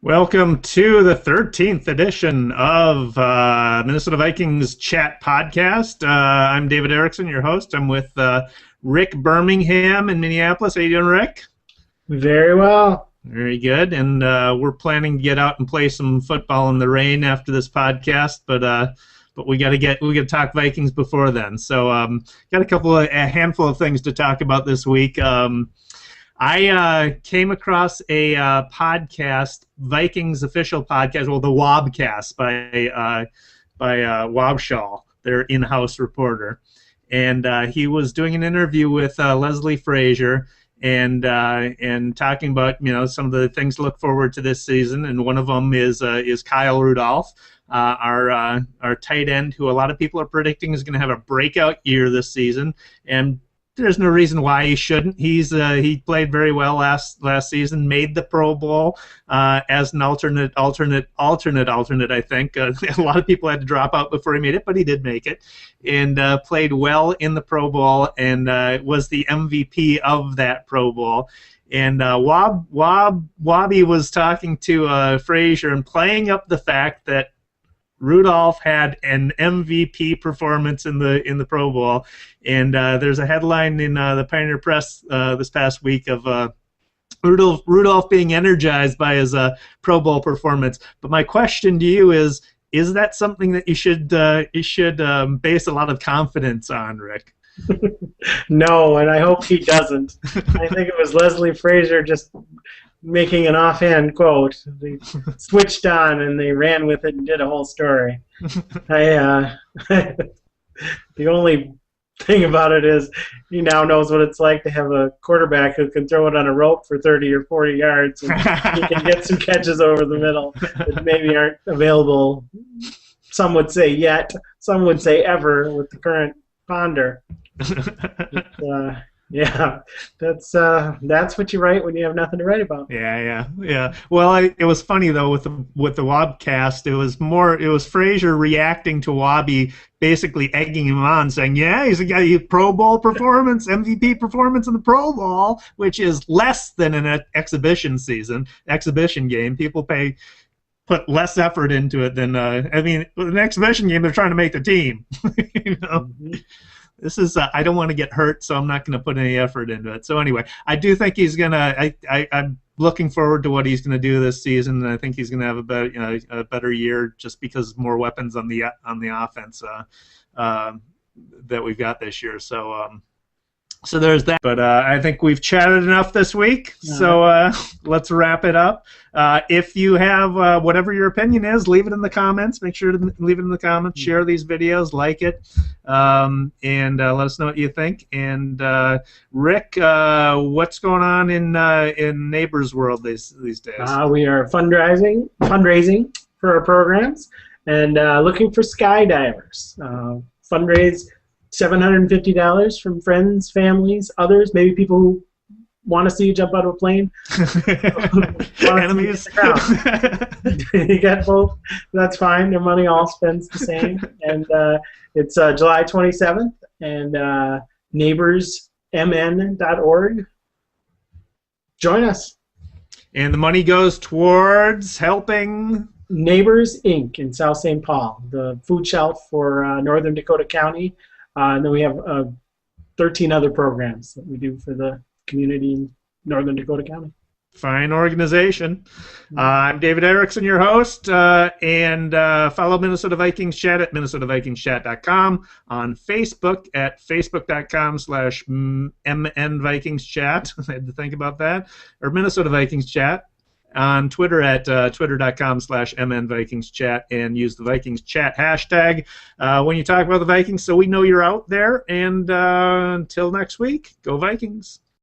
Welcome to the 13th edition of Minnesota Vikings Chat Podcast. I'm David Erickson, your host. I'm with Rick Birmingham in Minneapolis. How you doing, Rick? Very well. Very good. And we're planning to get out and play some football in the rain after this podcast, but we got to talk Vikings before then. So got a handful of things to talk about this week. I came across a podcast, Vikings official podcast, well, the Wobcast by Wobschall, their in-house reporter, and he was doing an interview with Leslie Frazier and talking about some of the things to look forward to this season, and one of them is Kyle Rudolph, our tight end, who a lot of people are predicting is going to have a breakout year this season, and there's no reason why he shouldn't. He played very well last season, made the Pro Bowl as an alternate. I think a lot of people had to drop out before he made it, but he did make it, and played well in the Pro Bowl and was the MVP of that Pro Bowl. And Wobby was talking to Frazier and playing up the fact that Rudolph had an MVP performance in the Pro Bowl, and there's a headline in the Pioneer Press this past week of Rudolph being energized by his Pro Bowl performance. But my question to you is that something that you should base a lot of confidence on, Rick? No, and I hope he doesn't. I think it was Leslie Frazier just making an offhand quote. They switched on and they ran with it and did a whole story. The only thing about it is he now knows what it's like to have a quarterback who can throw it on a rope for 30 or 40 yards, and he can get some catches over the middle that maybe aren't available, some would say yet, some would say ever, with the current ponder. Yeah, that's what you write when you have nothing to write about. Yeah. Well, it was funny though with the Wobcast. It was Frazier reacting to Wobby, basically egging him on, saying, "Yeah, he's got a Pro Bowl performance, MVP performance in the Pro Bowl, which is less than an exhibition game. People put less effort into it than an exhibition game. They're trying to make the team, Mm-hmm. This is I don't want to get hurt, so I'm not going to put any effort into it. So anyway, I do think he's gonna. I'm looking forward to what he's going to do this season, and I think he's going to have a better year just because more weapons on the offense that we've got this year. So there's that. But I think we've chatted enough this week, so let's wrap it up. If you have whatever your opinion is, leave it in the comments. Make sure to leave it in the comments. Share these videos, like it, and let us know what you think. And Rick, what's going on in Neighbors World these days? We are fundraising for our programs and looking for skydivers. Fundraise $750 from friends, families, others, maybe people who want to see you jump out of a plane. Enemies. You get both. That's fine. Their money all spends the same. And it's July 27th, and neighborsmn.org. Join us. And the money goes towards helping Neighbors, Inc. in South St. Paul, the food shelf for northern Dakota County. And then we have 13 other programs that we do for the community in northern Dakota County. Fine organization. I'm David Erickson, your host, and follow Minnesota Vikings Chat at minnesotavikingschat.com, on Facebook at facebook.com/MNVikingsChat. I had to think about that. Or Minnesota Vikings Chat. On Twitter at twitter.com/MNVikingsChat, and use the Vikings Chat hashtag when you talk about the Vikings so we know you're out there. And until next week, go Vikings.